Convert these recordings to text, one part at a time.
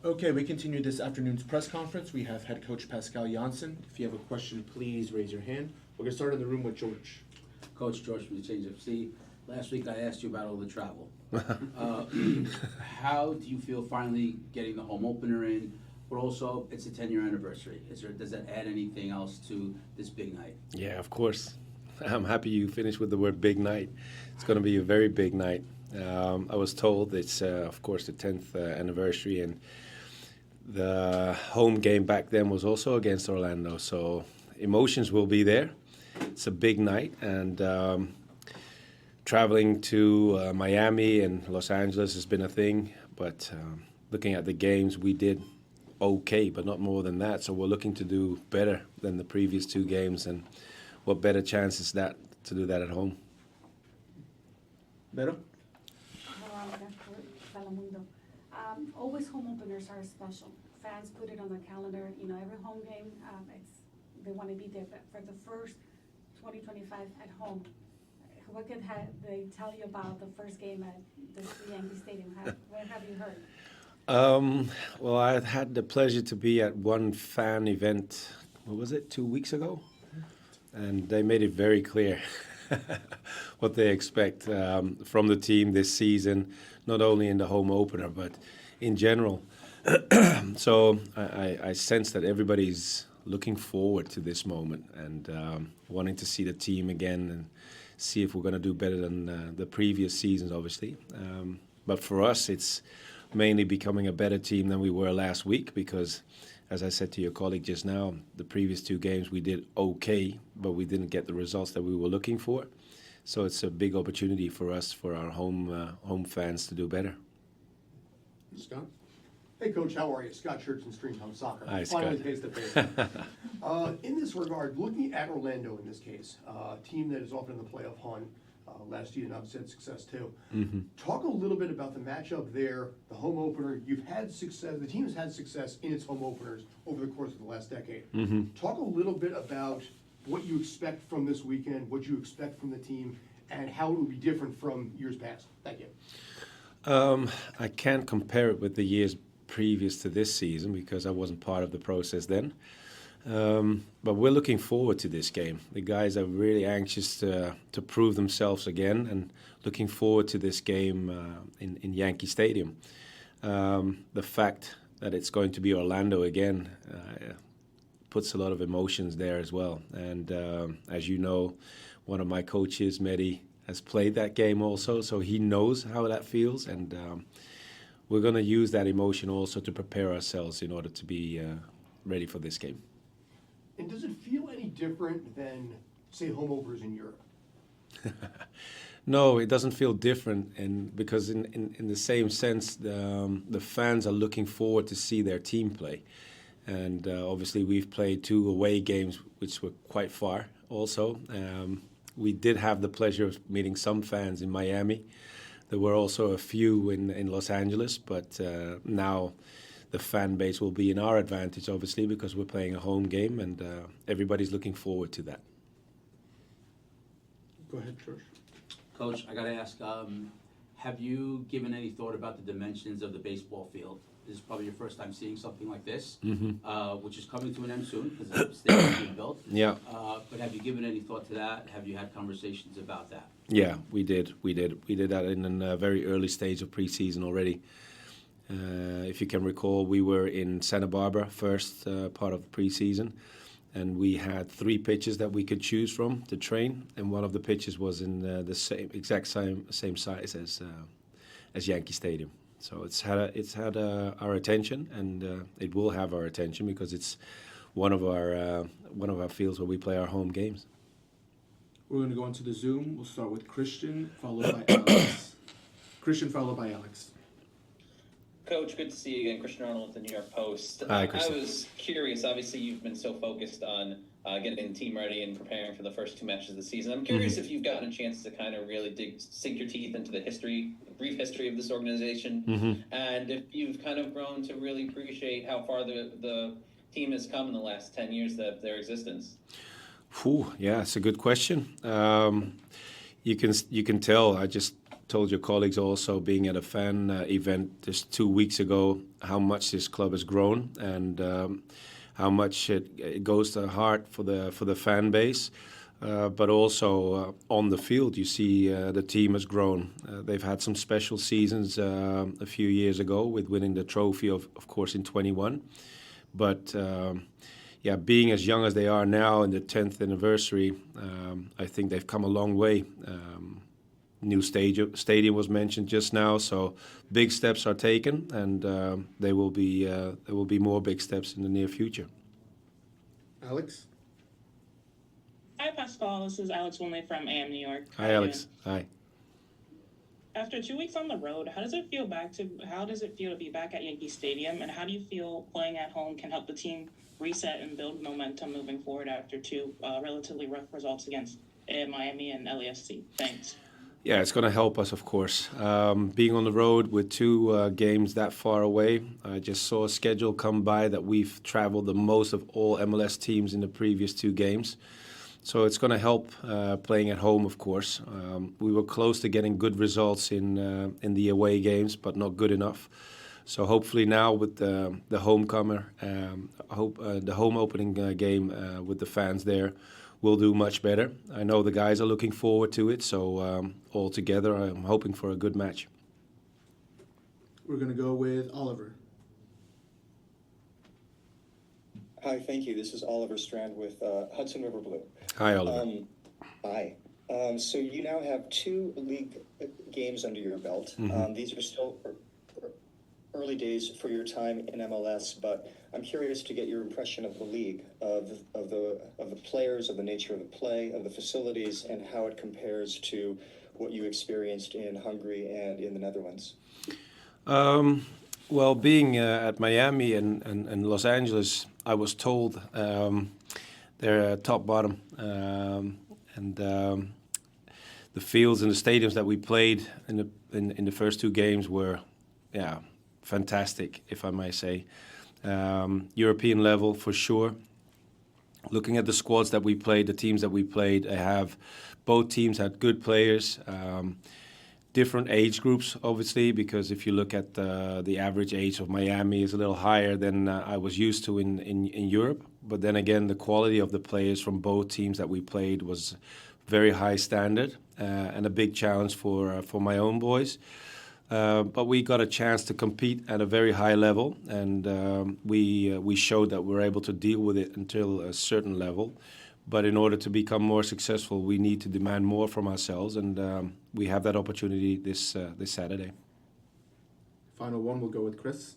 Okay, we continue this afternoon's press conference. We have head coach Pascal Jansen. If you have a question, please raise your hand. We're going to start in the room with George. Coach George from the Change FC. Last week I asked you about all the travel. How do you feel finally getting the home opener in? But also, it's a 10-year anniversary. Does that add anything else to this big night? Yeah, of course. I'm happy you finished with the word big night. It's going to be a very big night. I was told it's, of course, the 10th anniversary, and the home game back then was also against Orlando, so emotions will be there. It's a big night, and traveling to Miami and Los Angeles has been a thing, but looking at the games, we did okay, but not more than that, so we're looking to do better than the previous two games, and what better chance is that to do that at home? Vero? Always home openers are special. Fans put it on the calendar. Every home game, they want to be there. But for the first 2025 at home, what could they tell you about the first game at the Yankee Stadium? What have you heard? Well, I had the pleasure to be at one fan event, what was it, 2 weeks ago? And they made it very clear what they expect from the team this season, not only in the home opener, but in general. So I sense that everybody's looking forward to this moment and wanting to see the team again and see if we're going to do better than the previous seasons, obviously. But for us, it's mainly becoming a better team than we were last week because, as I said to your colleague just now, the previous two games we did okay, but we didn't get the results that we were looking for. So it's a big opportunity for us, for our home fans, to do better. Scott? Hey, Coach, how are you? Scott Church and Streamtown Soccer. Hi, Scott. Finally face-to-face. In this regard, looking at Orlando in this case, a team that is often in the playoff hunt, last year and obviously had success too. Mm-hmm. Talk a little bit about the matchup there, the home opener. You've had success, the team has had success in its home openers over the course of the last decade. Mm-hmm. Talk a little bit about what you expect from this weekend, what you expect from the team, and how it will be different from years past. Thank you. I can't compare it with the years previous to this season because I wasn't part of the process then. But we're looking forward to this game. The guys are really anxious to prove themselves again and looking forward to this game in Yankee Stadium. The fact that it's going to be Orlando again puts a lot of emotions there as well. And as you know, one of my coaches, Mehdi, has played that game also, so he knows how that feels. And we're going to use that emotion also to prepare ourselves in order to be ready for this game. And does it feel any different than, say, home openers in Europe? No, it doesn't feel different, and because in the same sense, the fans are looking forward to see their team play. And obviously we've played 2 away games, which were quite far also. We did have the pleasure of meeting some fans in Miami. There were also a few in Los Angeles, but now the fan base will be in our advantage, obviously, because we're playing a home game, and everybody's looking forward to that. Go ahead, George. Coach, I got to ask, have you given any thought about the dimensions of the baseball field? This is probably your first time seeing something like this, which is coming to an end soon because the stadium is being built. Yeah. But have you given any thought to that? Have you had conversations about that? Yeah, we did. We did that in a very early stage of preseason already. If you can recall, we were in Santa Barbara first part of preseason, and we had 3 pitches that we could choose from to train, and one of the pitches was in the exact same size as Yankee Stadium. So it's had our attention, and it will have our attention because it's one of our fields where we play our home games. We're going to go into the Zoom. We'll start with Christian, followed by Alex. Christian, followed by Alex. Coach, good to see you again. Christian Arnold with the New York Post. Hi, Christian. I was curious. Obviously, you've been so focused on getting the team ready and preparing for the first 2 matches of the season. I'm curious if you've gotten a chance to kind of really sink your teeth into the brief history of this organization, and if you've kind of grown to really appreciate how far the team has come in the last 10 years of their existence. Yeah, it's a good question. You can tell I just told your colleagues also, being at a fan event just 2 weeks ago, how much this club has grown and how much it goes to the heart for the fan base. But also on the field, you see the team has grown. They've had some special seasons a few years ago with winning the trophy, of course, in 21. But yeah, being as young as they are now in the 10th anniversary, I think they've come a long way. New stadium was mentioned just now, so big steps are taken, and there will be more big steps in the near future. Alex? Hi, Pascal. This is Alex Winley from AM New York. Hi, Alex. Hi. After 2 weeks on the road, how does it feel to be back at Yankee Stadium, and how do you feel playing at home can help the team reset and build momentum moving forward after two relatively rough results against Miami and LAFC? Thanks. Yeah, it's going to help us, of course. Being on the road with two games that far away, I just saw a schedule come by that we've traveled the most of all MLS teams in the previous 2 games. So it's going to help playing at home, of course. We were close to getting good results in the away games, but not good enough. So hopefully now with the homecomer, the home opening game with the fans there, we'll do much better. I know the guys are looking forward to it, so all together I'm hoping for a good match. We're going to go with Oliver. Hi, thank you. This is Oliver Strand with Hudson River Blue. Hi, Oliver. Hi. So you now have 2 league games under your belt. Mm-hmm. These are still early days for your time in MLS, but I'm curious to get your impression of the league, of the players, of the nature of the play, of the facilities, and how it compares to what you experienced in Hungary and in the Netherlands. Well, being at Miami and Los Angeles, I was told they're top bottom, and the fields and the stadiums that we played in the first 2 games were, fantastic, if I may say. European level for sure. Looking at the squads that we played, the teams that we played, both teams had good players. Different age groups, obviously, because if you look at the average age of Miami is a little higher than I was used to in Europe. But then again, the quality of the players from both teams that we played was very high standard and a big challenge for my own boys. But we got a chance to compete at a very high level, and we showed that we're able to deal with it until a certain level. But in order to become more successful, we need to demand more from ourselves, and we have that opportunity this Saturday. Final one, we'll go with Chris.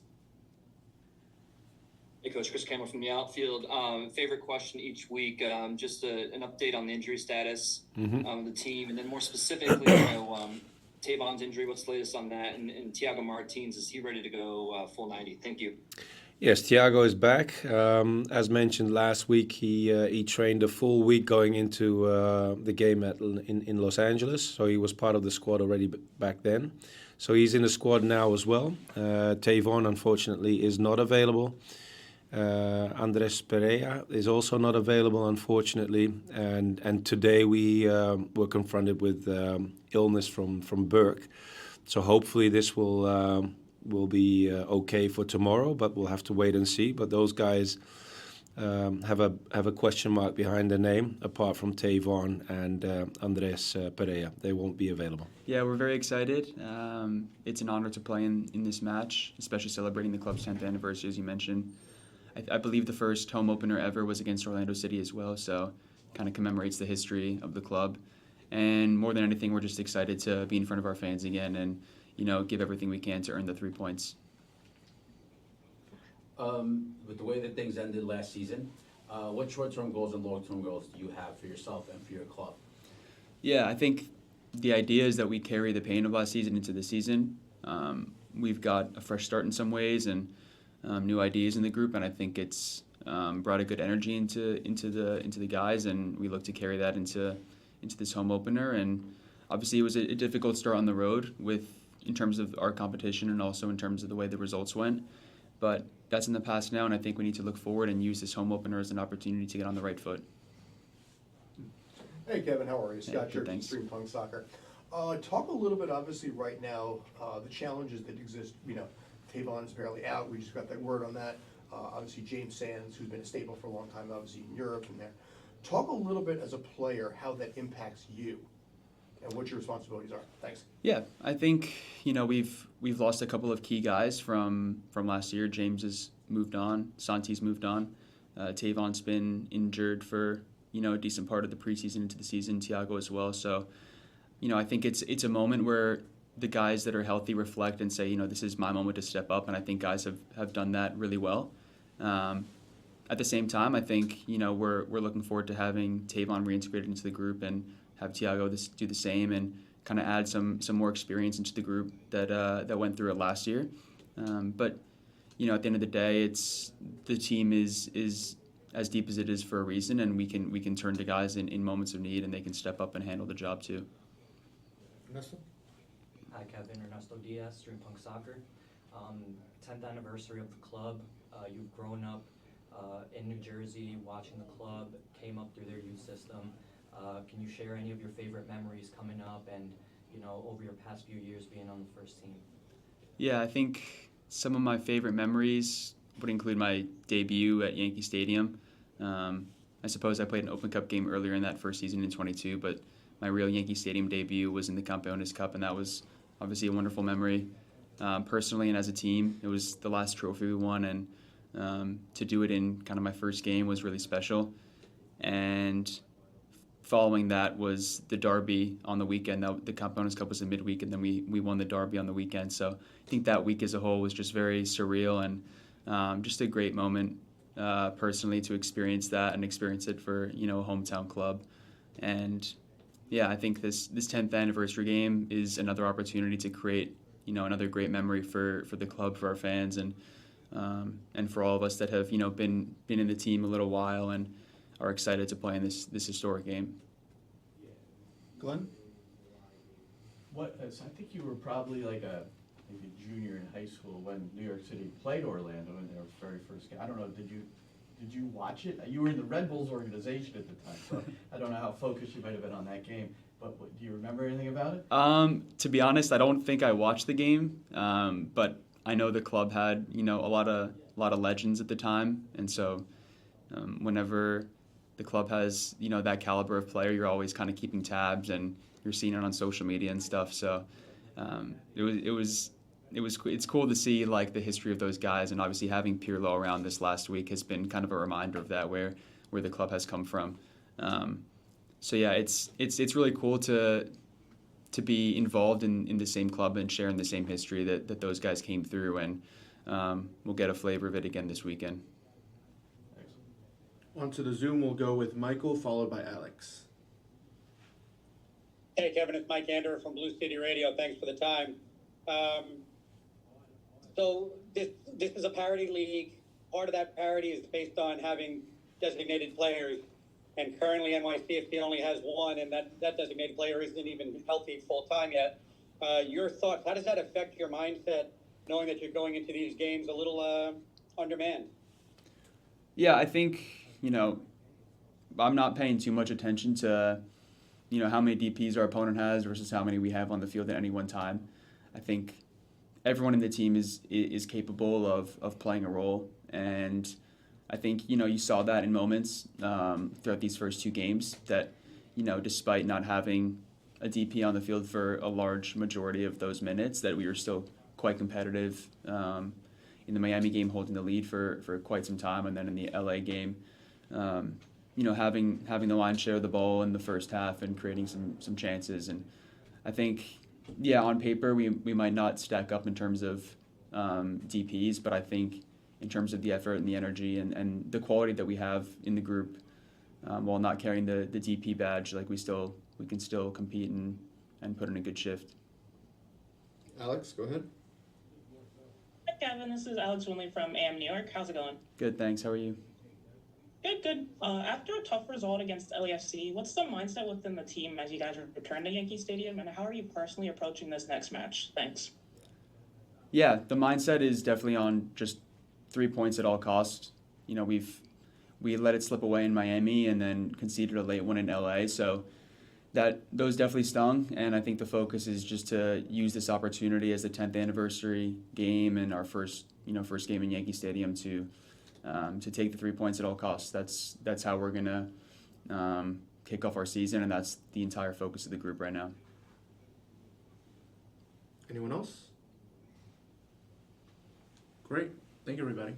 Hey, Coach. Chris Campbell from the outfield. Favorite question each week, just an update on the injury status of the team, and then more specifically, Tavon's injury, what's the latest on that? And Thiago Martins, is he ready to go full 90? Thank you. Yes, Thiago is back. As mentioned last week, he trained a full week going into the game in Los Angeles, so he was part of the squad already back then. So he's in the squad now as well. Tavon, unfortunately, is not available. Andres Pereira is also not available, unfortunately. And today we were confronted with illness from Burke. So hopefully this will be okay for tomorrow, but we'll have to wait and see. But those guys have a question mark behind their name, apart from Tavon and Andres Pereira. They won't be available. Yeah, we're very excited. It's an honor to play in this match, especially celebrating the club's 10th anniversary, as you mentioned. I believe the first home opener ever was against Orlando City as well, so kind of commemorates the history of the club. And more than anything, we're just excited to be in front of our fans again and, give everything we can to earn the 3 points. With the way that things ended last season, what short-term goals and long-term goals do you have for yourself and for your club? Yeah, I think the idea is that we carry the pain of last season into the season. We've got a fresh start in some ways and new ideas in the group, and I think it's brought a good energy into the guys, and we look to carry that into this home opener. And obviously, it was a difficult start on the road in terms of our competition and also in terms of the way the results went. But that's in the past now, and I think we need to look forward and use this home opener as an opportunity to get on the right foot. Hey, Kevin, how are you? Hey, Scott good, Church, thanks. Stream Punk Soccer. Talk a little bit, obviously, right now, the challenges that exist. Tavon's barely out. We just got that word on that. Obviously, James Sands, who's been a staple for a long time, obviously in Europe and there. Talk a little bit as a player how that impacts you and what your responsibilities are. Thanks. Yeah, I think we've lost a couple of key guys from last year. James has moved on. Santi's moved on. Tavon's been injured for a decent part of the preseason into the season. Thiago as well. So I think it's a moment where the guys that are healthy reflect and say, this is my moment to step up, and I think guys have done that really well. At the same time, I think we're looking forward to having Tavon reintegrated into the group and have Thiago do the same and kind of add some more experience into the group that went through it last year. But at the end of the day, the team is as deep as it is for a reason, and we can turn to guys in moments of need, and they can step up and handle the job too. Ernesto? Hi, Kevin. Ernesto Diaz, Stream Punk Soccer. 10th anniversary of the club. You've grown up in New Jersey, watching the club, came up through their youth system. Can you share any of your favorite memories coming up and, over your past few years being on the first team? Yeah, I think some of my favorite memories would include my debut at Yankee Stadium. I suppose I played an Open Cup game earlier in that first season in 22, but my real Yankee Stadium debut was in the Campeones Cup, and that was obviously a wonderful memory. Personally and as a team, it was the last trophy we won, and to do it in kind of my first game was really special. And following that was the derby on the weekend. The Campeones Cup was a midweek, and then we won the derby on the weekend. So I think that week as a whole was just very surreal and just a great moment personally to experience that and experience it for a hometown club. And yeah, I think this 10th anniversary game is another opportunity to create another great memory for the club, for our fans, and for all of us that have been in the team a little while and are excited to play in this historic game. Glenn? So I think you were probably like maybe a junior in high school when New York City played Orlando in their very first game. I don't know, did you watch it? You were in the Red Bulls organization at the time, so I don't know how focused you might have been on that game. But do you remember anything about it? To be honest, I don't think I watched the game, but I know the club had a lot of legends at the time, and so whenever the club has that caliber of player, you're always kind of keeping tabs and you're seeing it on social media and stuff. So it's cool to see like the history of those guys, and obviously having Pirlo around this last week has been kind of a reminder of that, where the club has come from. So yeah, it's really cool to be involved in the same club and sharing the same history that those guys came through, and we'll get a flavor of it again this weekend. Onto the Zoom, we'll go with Michael, followed by Alex. Hey, Kevin, it's Mike Ander from Blue City Radio. Thanks for the time. So this is a parity league. Part of that parity is based on having designated players, and currently NYCFC only has one, and that designated player isn't even healthy full-time yet. Your thoughts, how does that affect your mindset, knowing that you're going into these games a little undermanned? Yeah, I think, I'm not paying too much attention to, how many DPs our opponent has versus how many we have on the field at any one time. I think everyone in the team is capable of playing a role, and I think, you saw that in moments throughout these first two games that, despite not having a DP on the field for a large majority of those minutes, that we were still quite competitive in the Miami game, holding the lead for quite some time, and then in the LA game, having the lion's share of the ball in the first half and creating some chances. And I think, on paper we might not stack up in terms of DPs, but I think in terms of the effort and the energy and the quality that we have in the group, while not carrying the DP badge, like we can still compete and put in a good shift. Alex, go ahead. Hi, Kevin. This is Alex Winley from AM New York. How's it going? Good, thanks. How are you? Good. After a tough result against LAFC, what's the mindset within the team as you guys return to Yankee Stadium, and how are you personally approaching this next match? Thanks. Yeah, the mindset is definitely on just 3 points at all costs. We let it slip away in Miami and then conceded a late one in LA. So those definitely stung, and I think the focus is just to use this opportunity as the 10th anniversary game and our first game in Yankee Stadium to take the 3 points at all costs. That's how we're gonna kick off our season, and that's the entire focus of the group right now. Anyone else? Great. Thank you, everybody.